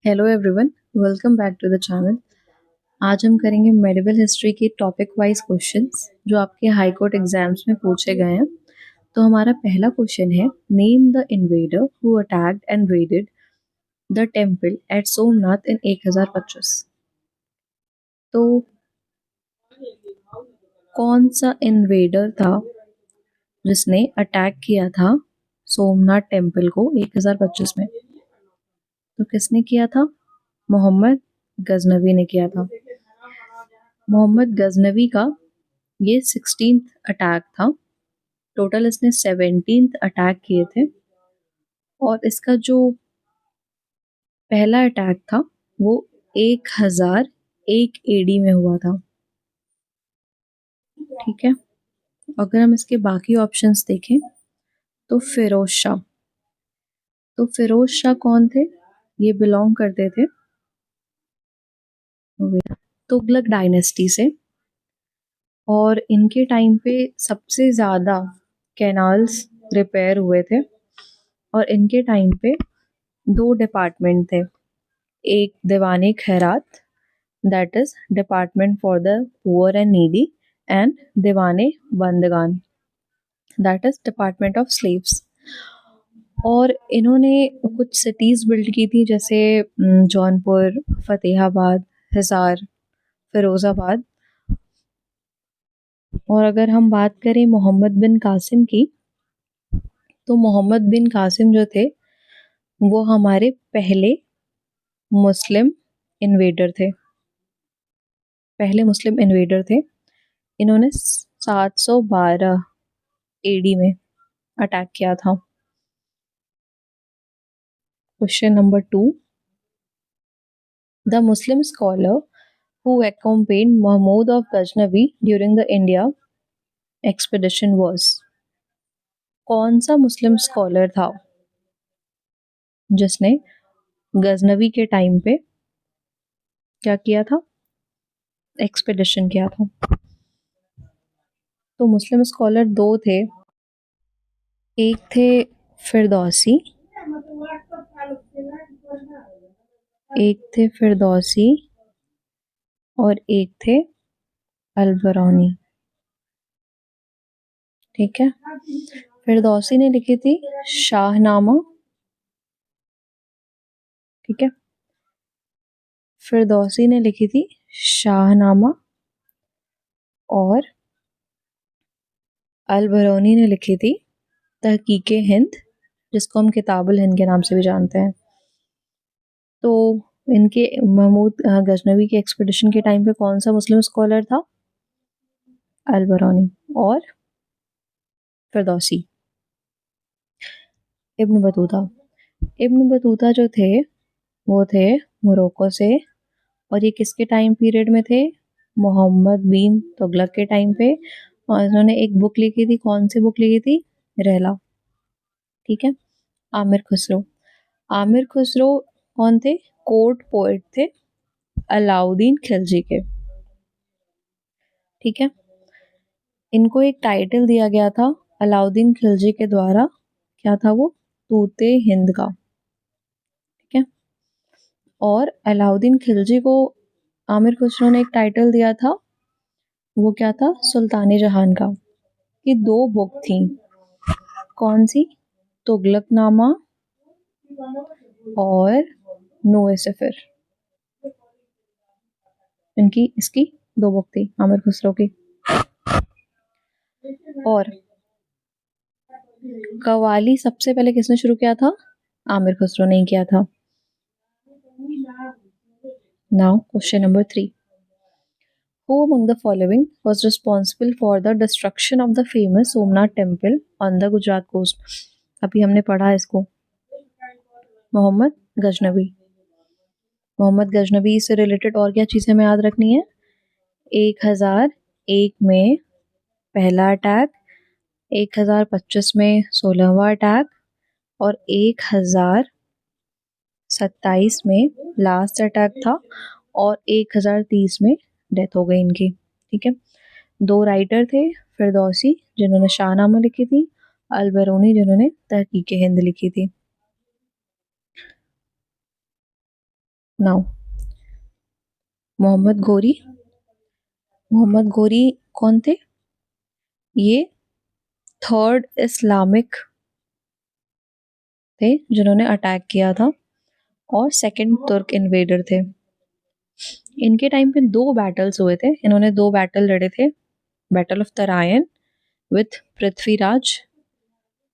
Hello everyone, welcome back to the channel. आज हम करेंगे मेडिवल हिस्ट्री के टॉपिक वाइज क्वेश्चंस जो आपके हाई कोर्ट एग्जाम्स में पूछे गए हैं। तो हमारा पहला क्वेश्चन है, name the invader who attacked and raided the temple at Somnath in 1025। तो कौन सा इन्वेडर था जिसने अटैक किया था सोमनाथ टेम्पल को 1025 में? तो किसने किया था? मोहम्मद गजनवी ने किया था। मोहम्मद गजनवी का ये 16th अटैक था। टोटल इसने 17th अटैक किए थे और इसका जो पहला अटैक था वो 1001 एडी में हुआ था। ठीक है, अगर हम इसके बाकी ऑप्शंस देखें तो फिरोज शाह कौन थे? ये बिलोंग करते थे तुगलक डायनेस्टी से और इनके टाइम पे सबसे ज़्यादा कैनाल्स रिपेयर हुए थे और इनके टाइम पे दो डिपार्टमेंट थे। एक दीवाने खैरात, that is department for the poor and needy, and दीवाने बंदगान, that is department of slaves. और इन्होंने कुछ सिटीज़ बिल्ड की थी जैसे जौनपुर, फतेहाबाद, हिसार, फिरोज़ाबाद। और अगर हम बात करें मोहम्मद बिन कासिम की, तो मोहम्मद बिन कासिम जो थे वो हमारे पहले मुस्लिम इन्वेडर थे। इन्होंने 712 एडी में अटैक किया था। Question number 2, the Muslim scholar who accompanied Mahmud of Ghaznavi during the India expedition was? कौन सा मुस्लिम स्कॉलर था जिसने गजनवी के टाइम पे क्या किया था? एक्सपेडिशन किया था। तो मुस्लिम स्कॉलर दो थे, एक थे फिरदौसी, और एक थे अलबरौनी। ठीक है, फिरदौसी ने लिखी थी शाहनामा। ठीक है, फिरदौसी ने लिखी थी शाहनामा और अलबरौनी ने लिखी थी तहकीके हिंद, जिसको हम किताबुल हिंद के नाम से भी जानते हैं। तो इनके महमूद गजनवी के एक्सपेडिशन के टाइम पे कौन सा मुस्लिम स्कॉलर था? अलबरौनी और फिरदौसी। इब्न बतूता जो थे वो थे मोरक्को से, और ये किसके टाइम पीरियड में थे? मोहम्मद बिन तुगलक के टाइम पे। और इन्होंने एक बुक लिखी थी, कौन सी बुक लिखी थी? रहला। ठीक है, आमिर खुसरो कौन थे? कोर्ट पोएट थे अलाउद्दीन खिलजी के। ठीक है, इनको एक टाइटल दिया गया था अलाउद्दीन खिलजी के द्वारा, क्या था वो? तूते हिंद का। ठीक है, और अलाउद्दीन खिलजी को आमिर खुसरो ने एक टाइटल दिया था, वो क्या था? सुल्तान जहान का। कि दो बुक थी, कौन सी? तुगलकनामा और नूए सफर। इसकी दो बुक थी आमिर खुसरो की। और कवाली सबसे पहले किसने शुरू किया था? आमिर खुसरो ने किया था। Now question number 3, who among the following was responsible for the destruction of the famous Somnath temple on the Gujarat coast? अभी हमने पढ़ा इसको, मोहम्मद गजनवी से रिलेटेड और क्या चीजें हमें याद रखनी है? 1001 में पहला अटैक, 1025 में 16वां अटैक और 1027 में लास्ट अटैक था और 1030 में डेथ हो गई इनकी। ठीक है, दो राइटर थे, फिरदौसी जिन्होंने शाहनामा लिखी थी, अलबरूनी जिन्होंने तहकीके हिंद लिखी थी। नाउ मोहम्मद घोरी। मोहम्मद घोरी कौन थे? ये थर्ड इस्लामिक थे जिन्होंने अटैक किया था और सेकंड तुर्क इन्वेडर थे। इनके टाइम पे दो बैटल्स हुए थे, इन्होंने दो बैटल लड़े थे। Battle of Tarain with Prithviraj,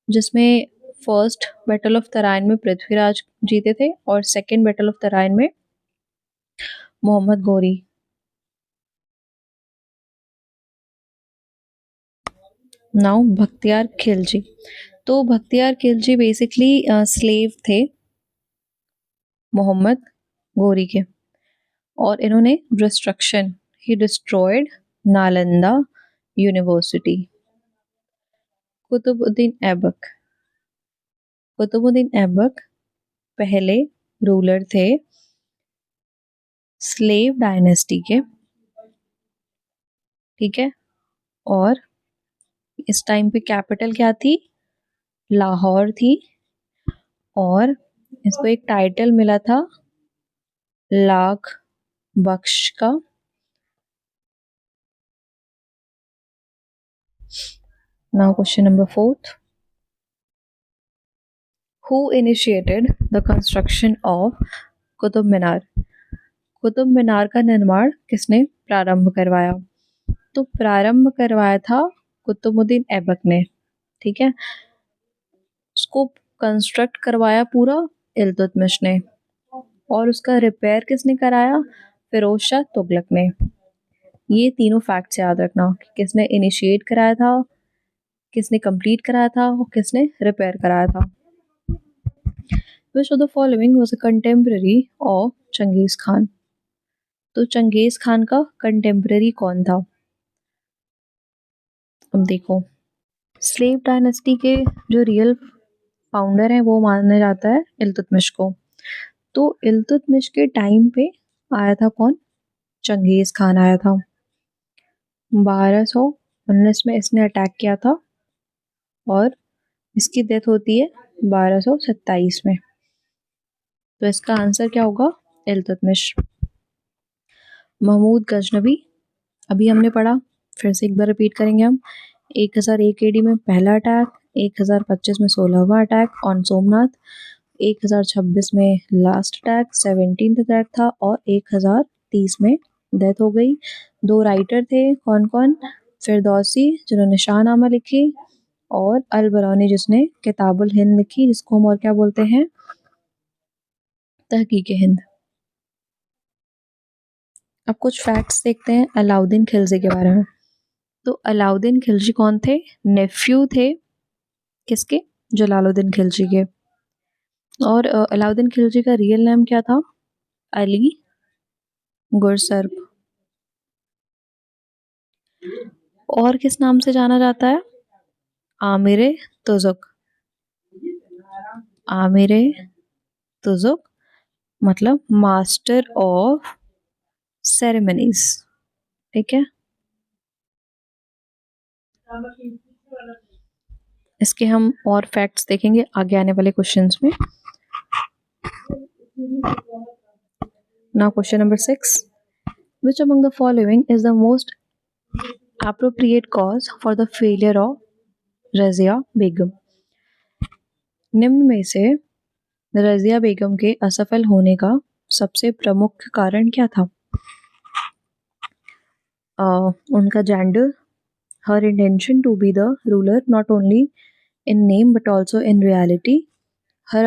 जिसमें फर्स्ट बैटल ऑफ तराइन में पृथ्वीराज जीते थे और सेकंड बैटल ऑफ तराइन में मोहम्मद घोरी। नाउ बख्तियार खिलजी। तो बख्तियार खिलजी बेसिकली स्लेव थे मोहम्मद घोरी के, और इन्होंने डिस्ट्रक्शन, ही डिस्ट्रॉयड नालंदा यूनिवर्सिटी। कुतुबुद्दीन ऐबक। कुतुबुद्दीन ऐबक पहले रूलर थे स्लेव डायनेस्टी के, ठीक है। और इस टाइम पे कैपिटल क्या थी? लाहौर थी। और इसको एक टाइटल मिला था लाख बख्श का। Now question number 4, who initiated the construction of Qutub Minar? Qutub Minar का निर्माण किसने प्रारंभ करवाया? तो प्रारंभ करवाया था कुतुबुद्दीन ऐबक ने, ठीक है। उसको कंस्ट्रक्ट करवाया पूरा इल्तुतमिश ने, और उसका रिपेयर किसने कराया? फिरोज शाह तुगलक ने। ये तीनों फैक्ट्स याद रखना कि किसने इनिशिएट कराया था, किसने कंप्लीट कराया था और किसने रिपेयर कराया था। Which of the following was a contemporary of Genghis Khan? तो चंगेज खान का कंटेम्पररी कौन था? अब देखो, स्लेव डायनेस्टी के जो रियल फाउंडर हैं वो माना जाता है इल्तुतमिश को। तो इल्तुतमिश के टाइम पे आया था कौन? चंगेज खान आया था। 1219 में इसने अटैक किया था और इसकी डेथ होती है 1227 में। तो इसका आंसर क्या होगा? इल्तुतमिश। महमूद गजनवी, अभी हमने पढ़ा, फिर से एक बार रिपीट करेंगे हम। 1001 AD में पहला अटैक, 1025 में 16वां अटैक ऑन सोमनाथ, 1026 में लास्ट अटैक 17th अटैक था, और 1030 में डेथ हो गई। दो राइटर थे, कौन कौन? फिरदौसी जिन्होंने शाहनामा लिखी, और अल बरौनी जिसने किताबुल हिंद लिखी, जिसको हम और क्या बोलते हैं? तहकीक हिंद। अब कुछ फैक्ट्स देखते हैं अलाउद्दीन खिलजी के बारे में। तो अलाउद्दीन खिलजी कौन थे? नेफ्यू थे किसके? जलालुद्दीन खिलजी के। और अलाउद्दीन खिलजी का रियल नेम क्या था? अली गुरसर्ब। और किस नाम से जाना जाता है? आमिर तुजुक। आमिर तुजुक मतलब मास्टर ऑफ सेरेमनीज, ठीक है। इसके हम और फैक्ट्स देखेंगे आगे आने वाले क्वेश्चंस में। Now question number 6, which among the following is the most appropriate cause for the failure of Razia Begum? निम्न में से रजिया बेगम के असफल होने का सबसे प्रमुख कारण क्या था? उनका gender, her intention to be the ruler not only in name but also in reality, her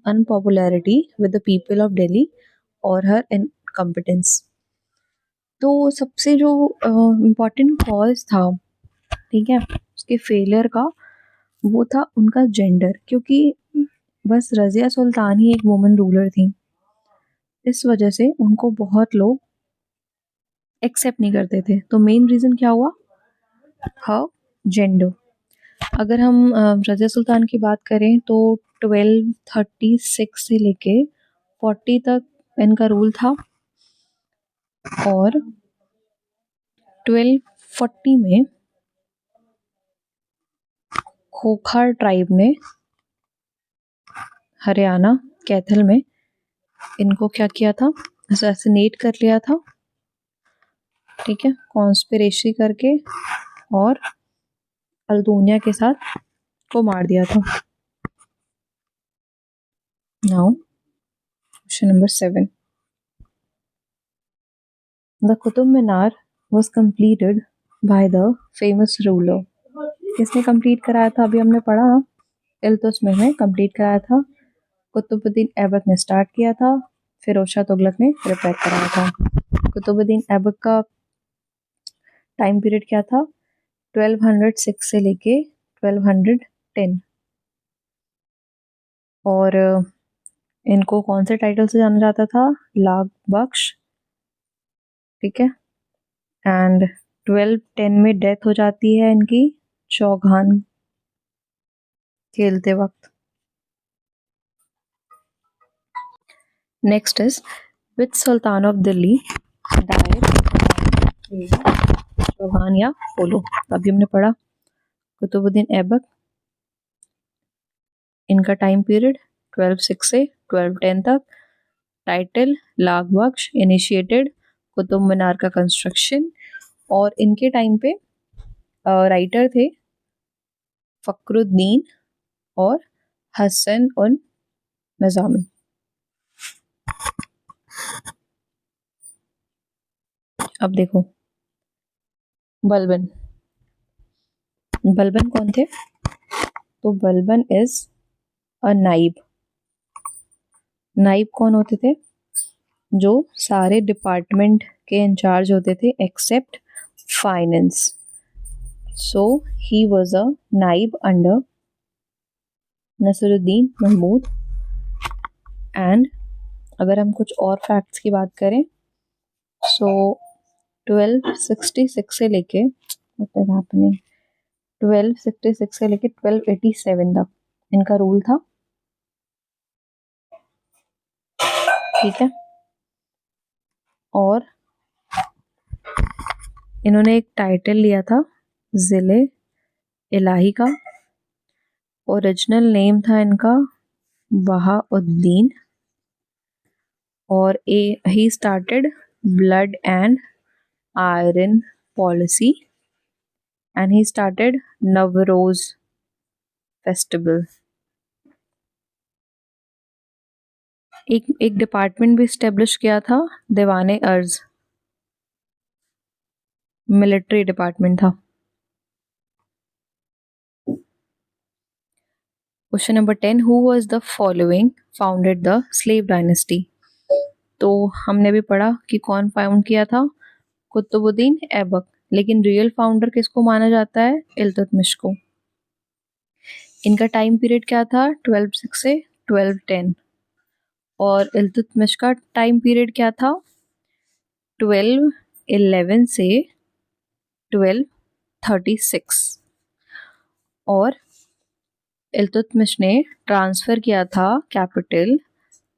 unpopularity with the people of Delhi, और her incompetence। तो सबसे जो इम्पोर्टेंट कॉज था, ठीक है, उसके फेलियर का, वो था उनका जेंडर, क्योंकि बस रजिया सुल्तान ही एक वुमन रूलर थी। इस वजह से उनको बहुत लोग एक्सेप्ट नहीं करते थे। तो मेन रीज़न क्या हुआ? हर जेंडर। अगर हम रजिया सुल्तान की बात करें तो 1236 से लेके 40 तक इनका रूल था, और 1240 में खोखर ट्राइब ने हरियाणा कैथल में इनको क्या किया था, असैसिनेट कर लिया था, ठीक है, कॉन्स्पिरेसी करके, और अल्दोनिया के साथ को मार दिया था। Now question number 7, the Qutub Minar was completed by the famous ruler. किसने कंप्लीट कराया था, अभी हमने पढ़ा इल्तुतमिश ने कंप्लीट कराया था, कुतुबुद्दीन ऐबक ने स्टार्ट किया था, फिरोज शाह तुगलक ने रिपेयर कराया था। कुतुबुद्दीन ऐबक का टाइम पीरियड क्या था, 1206 से लेके 1210, और इनको कौन से टाइटल से जाना जाता था, लाख बख्श, ठीक है, एंड 1210 में डेथ हो जाती है इनकी चौगान खेलते वक्त। Next is which sultan of Delhi died चौहान या पोलो। अभी हमने पढ़ा कुतुबुद्दीन ऐबक, इनका टाइम पीरियड 1206 से 1210 तक, टाइटल लाख बख्श, इनिशिएटेड कुतुब मीनार का कंस्ट्रक्शन, और इनके टाइम पे राइटर थे फखरुद्दीन और हसन उन निजामी। अब देखो बलबन, बलबन कौन थे, तो बलबन इज अ नाइब। नाइब कौन होते थे, जो सारे डिपार्टमेंट के इंचार्ज होते थे except finance. So he was a नाइब अंडर नसरुद्दीन महमूद। एंड अगर हम कुछ और फैक्ट्स की बात करें, सो 1266 से लेके व्हाट इज हैपनिंग 1266 से लेके 1287 तक इनका रूल था, ठीक है, और इन्होंने एक टाइटल लिया था जिले इलाही का। ओरिजिनल नेम था इनका बहाउद्दीन, और he started blood and iron policy, and he started Navroz festival. एक डिपार्टमेंट भी स्टेब्लिश किया था, दीवाने अर्ज, मिलिट्री डिपार्टमेंट था। Question number 10, who was the following founded the slave dynasty. तो हमने भी पढ़ा कि कौन फाउंड किया था, कुतुबुद्दीन ऐबक, लेकिन रियल फाउंडर किसको माना जाता है, इल्तुतमिश को। इनका टाइम पीरियड क्या था, 1206 से 1210, और इल्तुतमिश का टाइम पीरियड क्या था, 1211 से 1236, और इल्तुतमिश ने ट्रांसफर किया था कैपिटल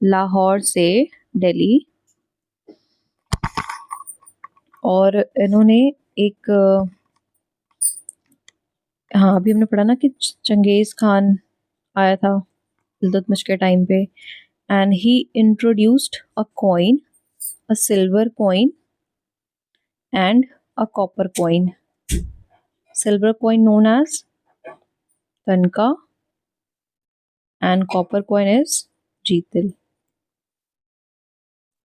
लाहौर से दिल्ली, और इन्होंने एक हाँ अभी हमने पढ़ा ना कि चंगेज खान आया था इल्तुतमिश के टाइम पे, and he introduced a coin, a silver coin and a copper coin. Silver coin known as tanka and copper coin is jital.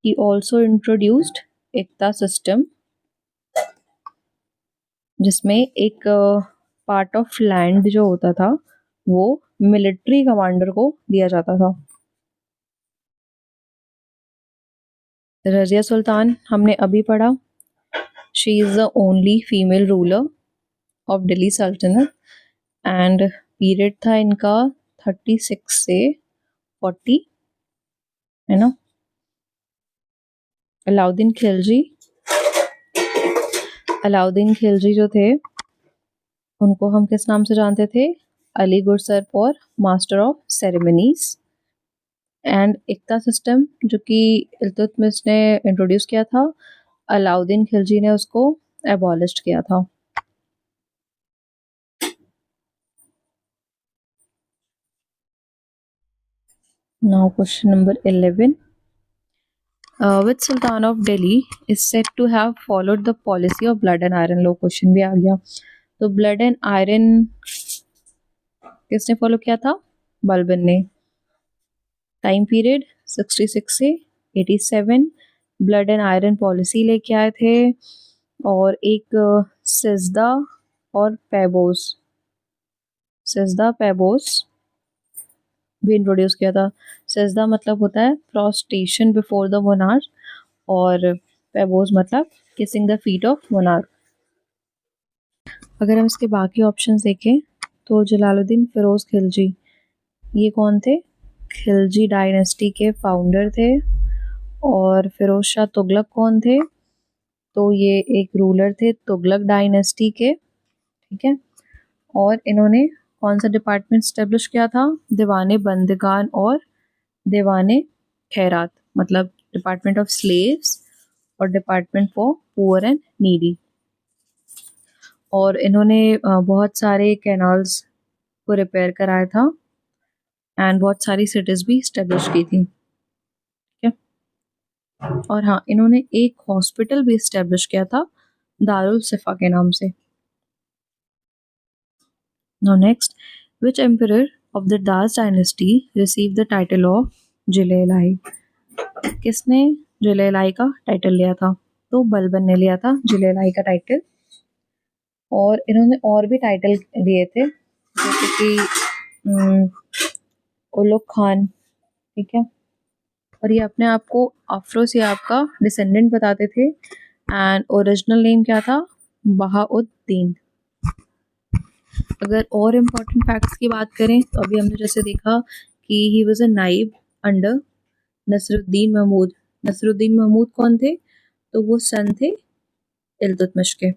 He also introduced iqta system, जिसमें एक पार्ट ऑफ लैंड जो होता था वो मिलिट्री कमांडर को दिया जाता था। रजिया सुल्तान हमने अभी पढ़ा, she is the only female ruler of Delhi सल्तनत, एंड पीरियड था इनका 36 से 40, है ना। अलाउद्दीन खिलजी, अलाउद्दीन खिलजी जो थे उनको हम किस नाम से जानते थे, अली गुरसर और master of ceremonies. And Ekta system जो कि इल्तुतमिश ने इंट्रोड्यूस किया था, अलाउद्दीन खिलजी ने उसको एबॉलिश किया था। Now question number 11, Which Sultan of Delhi is said to have followed the policy of blood and iron? Low question भी आ गया. तो ब्लड एंड आयरन किसने फॉलो किया था? बलबन ने. टाइम पीरियड 66 से 87. ब्लड एंड आयरन पॉलिसी लेके आए थे. और एक सिजदा और पैबोस, सिजदा पैबोस भी इंट्रोड्यूस किया था. सिजदा मतलब होता है प्रोस्टेशन बिफोर द मोनार्क, और पैबोस मतलब kissing the feet of monarch. अगर हम इसके बाकी ऑप्शंस देखें तो जलालुद्दीन फिरोज खिलजी, ये कौन थे? खिलजी डायनेस्टी के फाउंडर थे. और फिरोज शाह तुगलक कौन थे? तो ये एक रूलर थे तुगलक डायनेस्टी के. ठीक है. और इन्होंने कौन सा डिपार्टमेंट स्टेब्लिश किया था? दीवाने बंदगान और दीवाने खैरात, मतलब डिपार्टमेंट ऑफ स्लेव्स और department for poor and needy. और इन्होंने बहुत सारे कैनाल्स को रिपेयर कराया था एंड बहुत सारी सिटीज भी स्टेब्लिश की थी. ठीक है. और हाँ, इन्होंने एक हॉस्पिटल भी स्टेब्लिश किया था दारुल सिफा के नाम से. Now next, which emperor of the Das dynasty received the title of Jilailai? किसने जिलेलाई का टाइटल लिया था? तो बलबन ने लिया था जिलेलाई का टाइटल. और इन्होंने और भी टाइटल लिए थे, जैसे कि उलुग खान. ठीक है. और ये अपने आप को अफरोसियाब का डिसेंडेंट बताते थे. एंड ओरिजिनल नेम क्या था? बहाउद्दीन. अगर और इम्पोर्टेंट फैक्ट्स की बात करें तो अभी हमने जैसे देखा कि ही वाज अ नाइब अंडर नसरुद्दीन महमूद. नसरुद्दीन महमूद कौन थे? तो वो सन थे इल्तुतमिश के.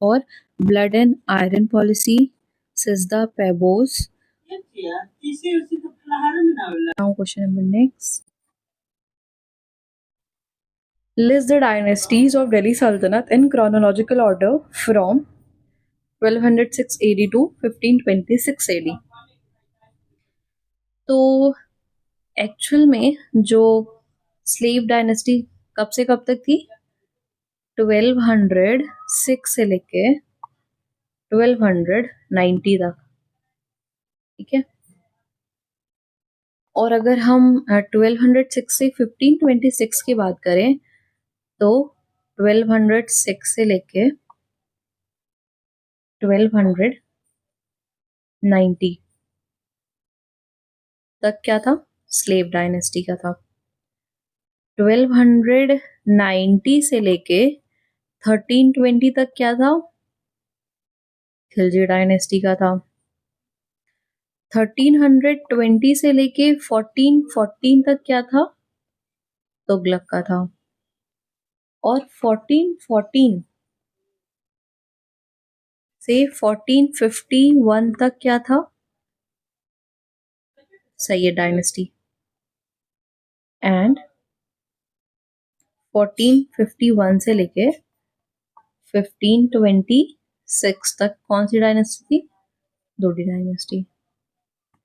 और ब्लड एंड आयरन पॉलिसी, सिजदा पैबोस. Now question number next. List the dynasties of Delhi Sultanate in chronological order from 1206 AD to 1526 AD. तो एक्चुअल में जो स्लेव डायनेस्टी कब से कब तक थी? 1206 से लेके 1290 तक. ठीक है. और अगर हम 1206 से 1526 की बात करें तो 1206 से लेके 1290 तक क्या था? स्लेव डायनेस्टी का था. 1290 से लेके 1320 तक क्या था? खिलजी डायनेस्टी का था. 1320 से लेके 1414 तक क्या था? तुगलक का था. और 1414 से 1451 तक क्या था? सैयद डायनेस्टी. एंड 1451 से लेके 1526 तक कौन सी डायनेस्टी थी? दोडी डायनेस्टी.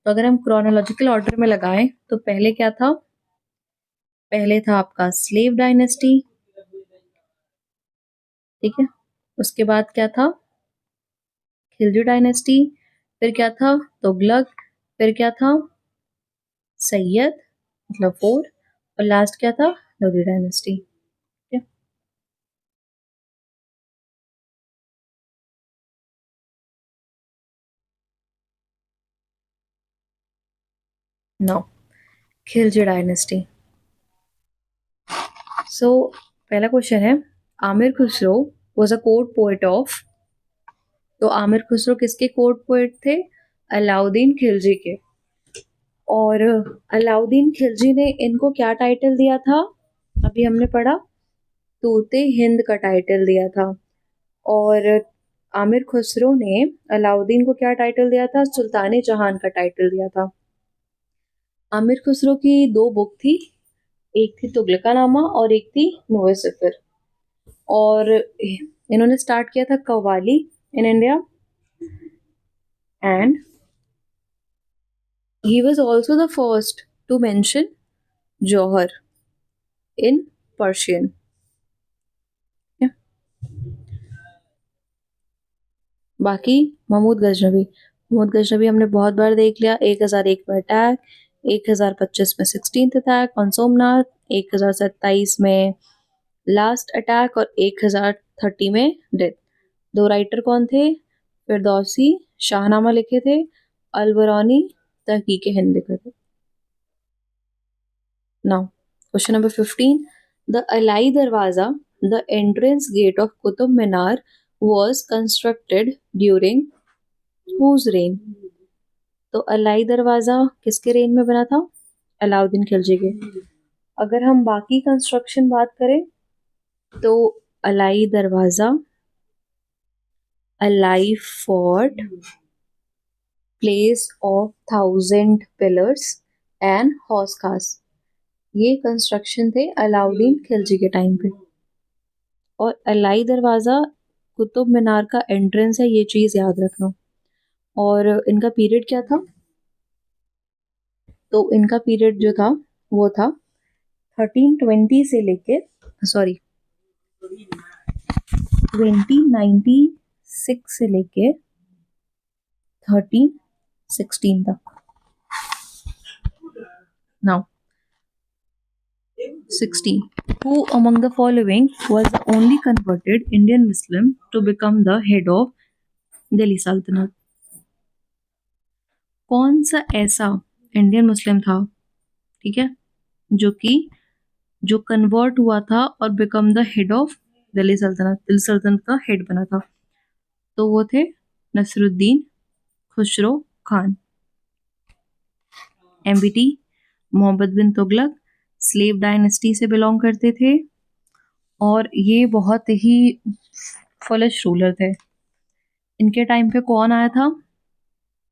तो अगर हम क्रोनोलॉजिकल ऑर्डर में लगाएं तो पहले क्या था? पहले था आपका स्लेव डायनेस्टी. ठीक है. उसके बाद क्या था? खिलजी डायनेस्टी. फिर क्या था? तुगलक. फिर क्या था? सैयद, मतलब 4. और लास्ट क्या था? लोधी डायनेस्टी. ठीक है. Now Khilji dynasty. सो पहला क्वेश्चन है, Amir Khusro was a court poet of. तो आमिर खुसरो किसके कोर्ट पोएट थे? अलाउद्दीन खिलजी के. और अलाउद्दीन खिलजी ने इनको क्या टाइटल दिया था? अभी हमने पढ़ा, तूते हिंद का टाइटल दिया था. और आमिर खुसरो ने अलाउद्दीन को क्या टाइटल दिया था? सुल्तान जहान का टाइटल दिया था. आमिर खुसरो की 2 बुक थी, एक थी तुगलकानामा और एक थी नूर सिफर. और इन्होंने स्टार्ट किया था qawwali in India. And he was also the first to mention jauhar. in Persian. Yeah. बाकी महमूद गजनबी हमने बहुत बार देख लिया। 1001 में अटैक, 1025 में 16th अटैक ऑन सोमनाथ, 1027 में लास्ट अटैक और 1030 में डेथ। दो राइटर कौन थे? फिरदौसी शाहनामा लिखे थे, अलबरानी तहकीक हिंद लिखे थे। Now question number 15, the Alai Darwaza, the entrance gate of Qutub Minar was constructed during whose reign? तो अलाई दरवाजा किसके रेन में बना था? अलाउद्दीन खिलजी के। अगर हम बाकी कंस्ट्रक्शन बात करें तो Alai Darwaza, Alai fort, place of 1000 pillars and Hauz Khas, ये कंस्ट्रक्शन थे अलाउद्दीन खिलजी के टाइम पे। और अलाई दरवाजा कुतुब मीनार का एंट्रेंस है, ये चीज याद रखना। और इनका पीरियड क्या था? तो इनका पीरियड जो था वो था 1320 से लेके 2096 से लेके 1316 तक। Now 16. Who among the following was the only converted Indian Muslim to become the head of Delhi Sultanate? कौन सा ऐसा इंडियन मुस्लिम था, ठीक है, जो कन्वर्ट हुआ था और become the head of Delhi सल्तनत का हेड बना था? तो वो थे Nasruddin Khusro Khan. MBT Mohammad bin Tughlaq slave dynasty से बिलोंग करते थे और ये बहुत ही फुलिश रूलर थे। इनके टाइम पे कौन आया था?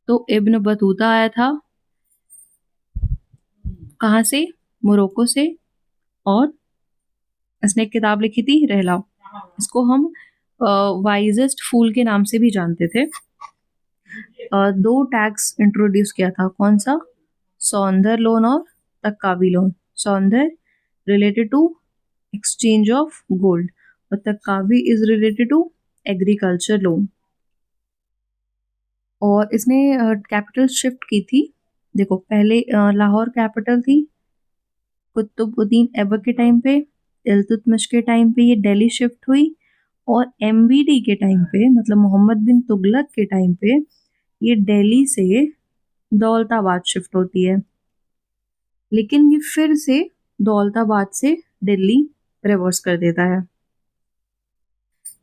तो इब्न बतूता आया था। कहाँ से? मोरक्को से। और इसने एक किताब लिखी थी रहला। इसको हम वाइजेस्ट फूल के नाम से भी जानते थे। दो टैक्स इंट्रोड्यूस किया था, कौन सा? सौंदर लोन और Taccavi loan. Sondhar related to exchange of gold और Taccavi is related to agriculture loan. और इसने कैपिटल शिफ्ट की थी। देखो पहले लाहौर कैपिटल थी, कुतुबुद्दीन ऐबक के टाइम पे, इल्तुतमिश के टाइम पे ये दिल्ली शिफ्ट हुई और एमबीडी के टाइम पे मतलब मोहम्मद बिन तुगलक के टाइम पे ये दिल्ली से दौलताबाद शिफ्ट होती है। लेकिन ये फिर से दौलताबाद से दिल्ली रिवर्स कर देता है।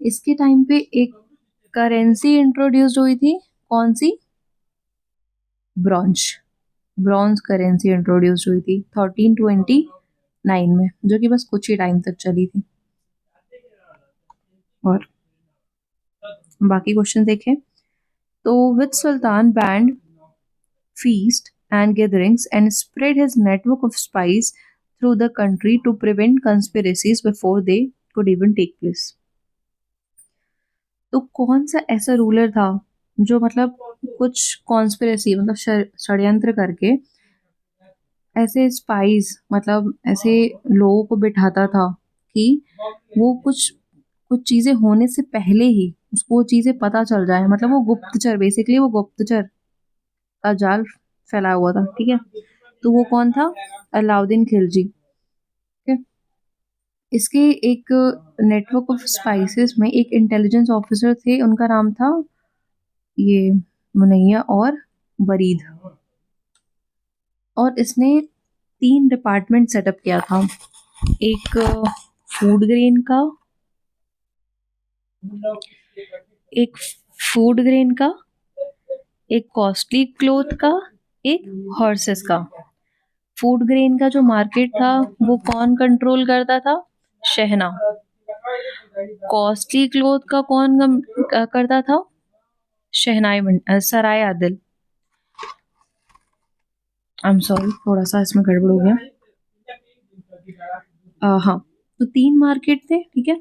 इसके टाइम पे एक करेंसी इंट्रोड्यूस हुई थी, कौन सी? ब्रॉन्ज करेंसी इंट्रोड्यूस हुई थी 1329 में, जो कि बस कुछ ही टाइम तक चली थी। और बाकी क्वेश्चन देखें तो विच सुल्तान band feast and gatherings and spread his network of spies through the country to prevent conspiracies before they could even take place? तो कौन सा ऐसा रूलर था जो मतलब कुछ कॉन्स्पिरेसी मतलब षड्यंत्र करके ऐसे स्पाइस मतलब ऐसे लोगों को बिठाता था कि वो कुछ कुछ चीजें होने से पहले ही उसको वो चीजें पता चल जाए, मतलब वो गुप्तचर, बेसिकली वो गुप्तचर का जाल फैलाया हुआ था, ठीक है। तो वो कौन था? अलाउद्दीन खिलजी। ठीक है। इसके एक नेटवर्क ऑफ स्पाइसेस में एक इंटेलिजेंस ऑफिसर थे, उनका नाम था ये मुनैया और बरीद। और इसने 3 डिपार्टमेंट सेटअप किया था, एक फूड ग्रेन का, एक फूड ग्रेन का, एक कॉस्टली क्लोथ का, एक हॉर्सेस का। फूड ग्रेन का जो मार्केट था वो कौन कंट्रोल करता था? शहना। कॉस्टली क्लोथ का कौन करता था? सराय आदिल। आई एम सॉरी, थोड़ा सा इसमें गड़बड़ हो गया। हाँ, तो 3 मार्केट थे, ठीक है।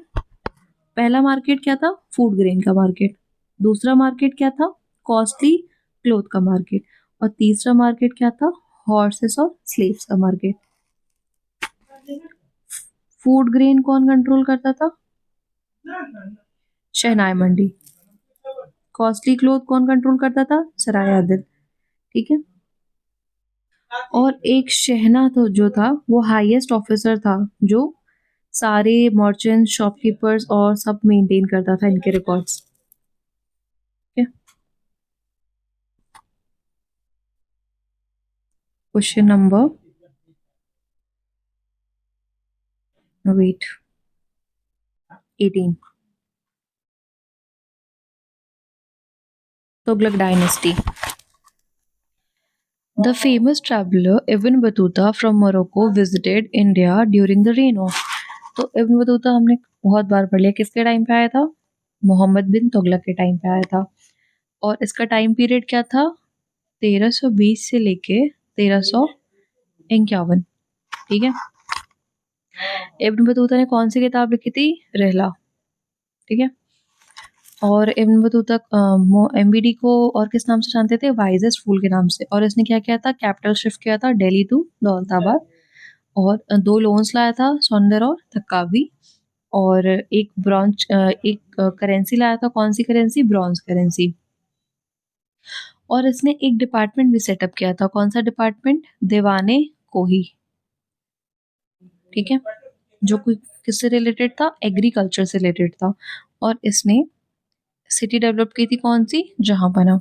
पहला मार्केट क्या था? फूड ग्रेन का मार्केट। दूसरा मार्केट क्या था? कॉस्टली क्लोथ का मार्केट। और तीसरा मार्केट क्या था? हॉर्सेस और स्लेव्स का मार्केट। फूड ग्रेन कौन कंट्रोल करता था? शहनाई मंडी। कॉस्टली क्लोथ कौन कंट्रोल करता था? सराय आदिल। ठीक है। और एक शहना तो जो था वो हाईएस्ट ऑफिसर था, जो सारे मर्चेंट शॉपकीपर्स और सब मेंटेन करता था इनके रिकॉर्ड्स। ठीक है। Question number, wait, 18। Tughlaq dynasty. The famous traveler Ibn Battuta from Morocco visited India during the reign of। तो इब्न बतूता हमने बहुत बार पढ़ लिया, किसके टाइम पे आया था? मोहम्मद बिन तुगलक के टाइम पे आया था। और इसका टाइम पीरियड क्या था? 1320 से लेके 1351। ठीक है। इब्न बतूता ने कौन सी किताब लिखी थी? रिहला। ठीक है। और इब्न बतूता एमबीडी को और किस नाम से जानते थे? वाइजेस्ट फूल के नाम से। और इसने क्या किया था? कैपिटल शिफ्ट किया था दिल्ली टू दौलताबाद। और दो लोन्स लाया था, सौंदर और तकावी। और एक ब्रॉन्ज एक करेंसी लाया था, कौन सी करेंसी? Bronze currency. और इसने एक डिपार्टमेंट भी सेटअप किया था, कौन सा डिपार्टमेंट? दीवाने कोही। ठीक है। जो कोई किससे रिलेटेड था? एग्रीकल्चर से रिलेटेड था। और इसने सिटी डेवलप की थी, कौन सी? Jahanpanah.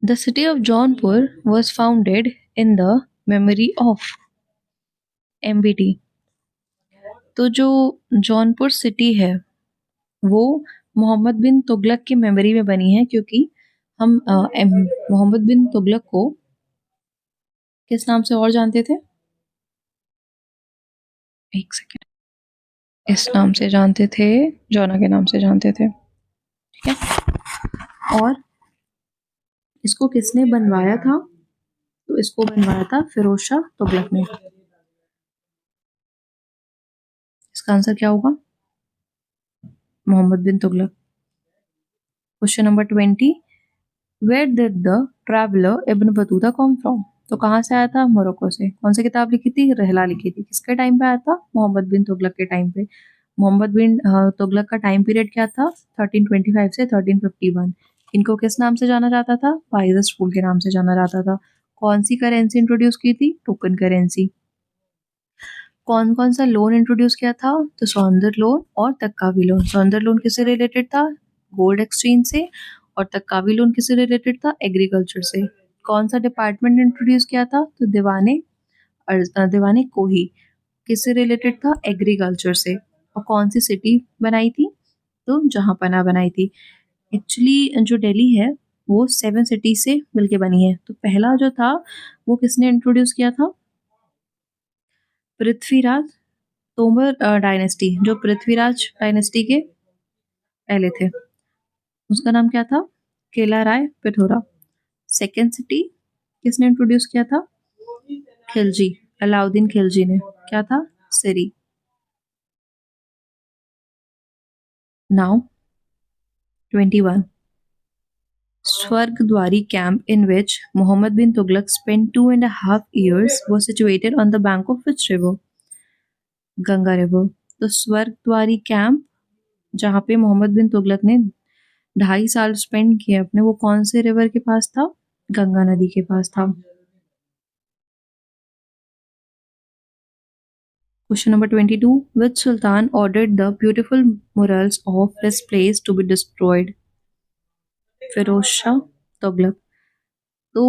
The city of Jaunpur was founded in the memory of MBT. तो जो जौनपुर सिटी है वो मोहम्मद बिन तुगलक की मेमोरी में बनी है, क्योंकि हम मोहम्मद बिन तुगलक को किस नाम से और जानते थे? एक सेकेंड। इस नाम से जानते थे, जौना के नाम से जानते थे। ठीक है। और इसको किसने बनवाया था? तो इसको बनवाया था फिरोज शाह तुगलक ने। इसका आंसर क्या होगा? Mohammad bin Tughlaq. Question number 20। Where did the traveller Ibn Battuta come from? तो कहाँ से आया था? मोरक्को से। कौन सी किताब लिखी थी? रहला लिखी थी। किसके टाइम पे आया था? मोहम्मद बिन तुगलक के टाइम पे। मोहम्मद बिन तुगलक का टाइम पीरियड क्या था? 1325 से 1351। इनको किस नाम से जाना जाता था? वाइजेस्ट फूल के नाम से जाना जाता था। कौन सी करेंसी इंट्रोड्यूस की थी? Token currency. कौन कौन सा लोन इंट्रोड्यूस किया था? तो सौंदर लोन और तक्कावी लोन। सौंदर लोन किससे रिलेटेड था? गोल्ड एक्सचेंज से। और तक्कावी लोन किससे रिलेटेड था? एग्रीकल्चर से। कौन सा डिपार्टमेंट इंट्रोड्यूस किया था? तो दीवाने कोही। किससे रिलेटेड था? एग्रीकल्चर से। और कौन सी सिटी बनाई थी? तो जहांपना बनाई थी। एक्चुअली जो दिल्ली है वो 7 सिटी से मिलके बनी है। तो पहला जो था वो किसने इंट्रोड्यूस किया था? पृथ्वीराज तोमर डायनेस्टी, जो पृथ्वीराज डायनेस्टी के पहले थे। उसका नाम क्या था? केला राय पिथोरा। सेकेंड सिटी किसने इंट्रोड्यूस किया था? खिलजी, अलाउद्दीन खिलजी ने। क्या था? Siri. Now 21। Swargadwari camp in which Muhammad bin Tughlaq spent 2.5 years was situated on the bank of which river? Ganga river. तो स्वर्गद्वारी कैंप जहाँ पे मोहम्मद बिन तुगलक ने 2.5 साल स्पेंड किए अपने, वो कौन से रिवर के पास था? गंगा नदी के पास था। Question number 22। Which sultan ordered the beautiful murals of his place to be destroyed? Firoz Shah Tughlaq. तो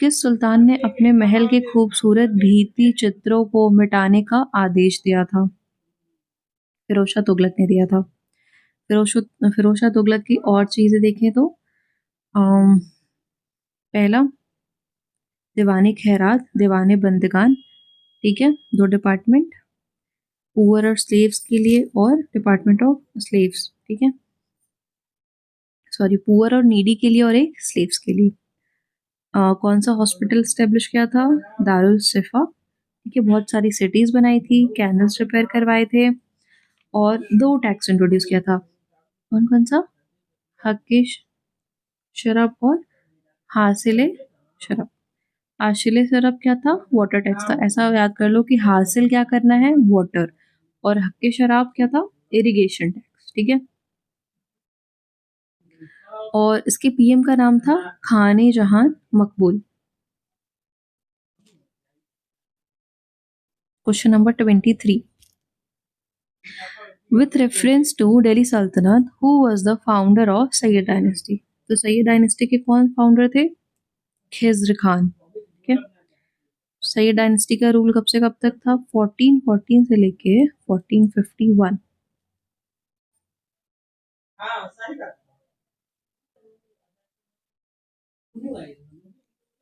किस सुल्तान ने अपने महल के खूबसूरत भित्ति चित्रों को मिटाने का आदेश दिया था? फिरोज शाह तुगलक ने दिया था। फिरोज शाह तुगलक की और चीजें देखें तो अम, पहला दीवाने खैरात, दीवाने बंदगान। ठीक है। दो डिपार्टमेंट, पुअर और स्लेव्स के लिए और डिपार्टमेंट ऑफ स्लेव्स। ठीक है। सॉरी, पुअर और नीडी के लिए और एक स्लेव्स के लिए। कौन सा हॉस्पिटल स्टेब्लिश किया था? दारुल शिफा। ठीक है। बहुत सारी सिटीज बनाई थी, कैनल्स रिपेयर करवाए थे। और दो टैक्स इंट्रोड्यूस किया था। कौन कौन सा? हक शराब और हासिल शराब। आशिले अरब क्या था? वाटर टैक्स था। ऐसा याद कर लो कि हासिल क्या करना है? वाटर। और हक्के शराब क्या था? Irrigation tax. ठीक है। और इसके पीएम का नाम था खाने जहां मकबूल। Question number 23, with reference to Delhi Sultanate, who was the founder of Sayyid dynasty? तो सैयद डायनेस्टी के कौन फाउंडर थे? खिज्र खान। ठीक है। सैयद डायनेस्टी का रूल कब से कब तक था? 1414 से लेके 1451।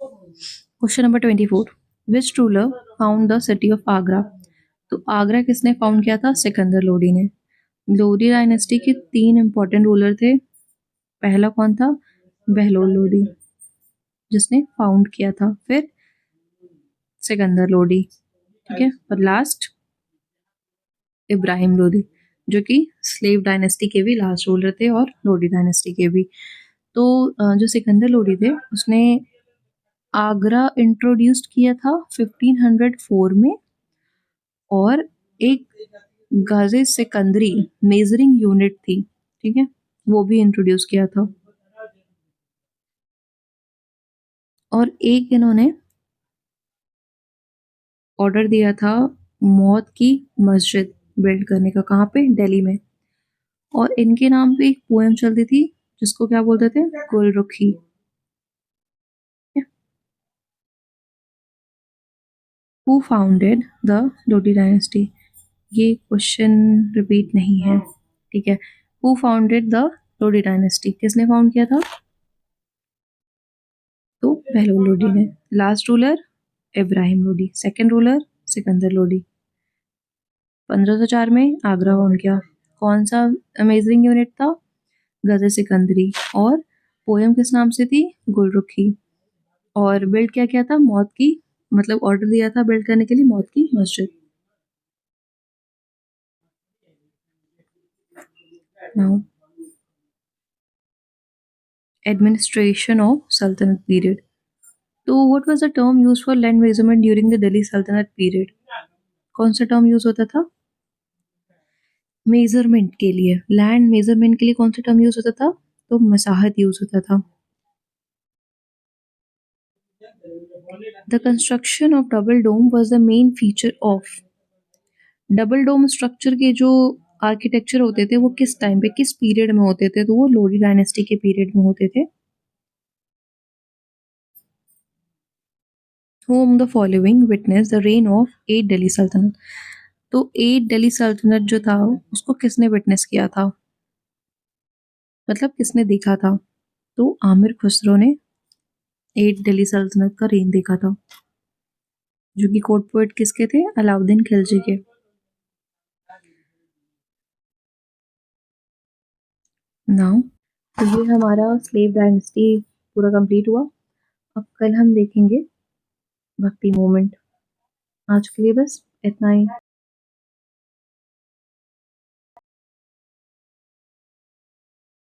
Question number 24, which ruler found the city of Agra? तो आगरा किसने फाउंड किया था? सिकंदर लोडी ने। लोडी डायनेस्टी के 3 इंपॉर्टेंट रूलर थे। पहला कौन था? बहलोल लोडी, जिसने फाउंड किया था। फिर सिकंदर लोडी। ठीक है। और लास्ट इब्राहिम लोदी, जो कि स्लेव डायनेस्टी के भी लास्ट रूलर थे और लोडी डायनेस्टी के भी। तो जो सिकंदर लोदी थे उसने आगरा इंट्रोड्यूस्ड किया था 1504 में। और एक गाजे सिकंदरी मेजरिंग यूनिट थी, ठीक है, वो भी इंट्रोड्यूस किया था। और एक इन्होंने ऑर्डर दिया था मौत की मस्जिद बिल्ड करने का। कहाँ पे? दिल्ली में। और इनके नाम पे एक पोएम चलती थी जिसको क्या बोलते थे? Gulrukhi. Who founded the Lodi dynasty? ये क्वेश्चन रिपीट नहीं है। ठीक है। Who founded the Lodi dynasty? किसने फाउंड किया था? तो बहलोल लोडी ने। Last ruler Ibrahim Lodi, second ruler Sikandar Lodi. 1504 में आगरा फाउंड किया। कौन सा अमेजिंग यूनिट था? गजर सिकंदरी। और पोयम किस नाम से थी? गुलरुखी। और बिल्ड क्या किया था? मौत की, मतलब ऑर्डर दिया था बिल्ड करने के लिए मौत की मस्जिद। नाउ एडमिनिस्ट्रेशन ऑफ सल्तनत पीरियड। तो what was the term used for land measurement during the Delhi सल्तनत पीरियड? कौन सा टर्म यूज होता था मेजरमेंट के लिए? लैंड मेजरमेंट के लिए कौन सा टर्म यूज होता था? तो मसाहत यूज होता था। The construction of double dome was the main feature of. Double dome structure के जो आर्किटेक्चर होते थे वो किस टाइम पे, किस पीरियड में होते थे? तो वो लोडी डायनेस्टी के पीरियड में होते थे। Who among the following witnessed the reign of 8 Delhi सल्तनत? तो 8 दिल्ली सल्तनत जो था उसको किसने विटनेस किया था, मतलब किसने देखा था? तो आमिर खुसरो ने 8 दिल्ली सल्तनत का रेन देखा था, जो कि कोर्ट पोएट किसके थे? अलाउद्दीन खिलजी के। नाउ तो ये हमारा स्लेव डायनेस्टी पूरा कंप्लीट हुआ। अब कल हम देखेंगे भक्ति मूवमेंट। आज के लिए बस इतना ही।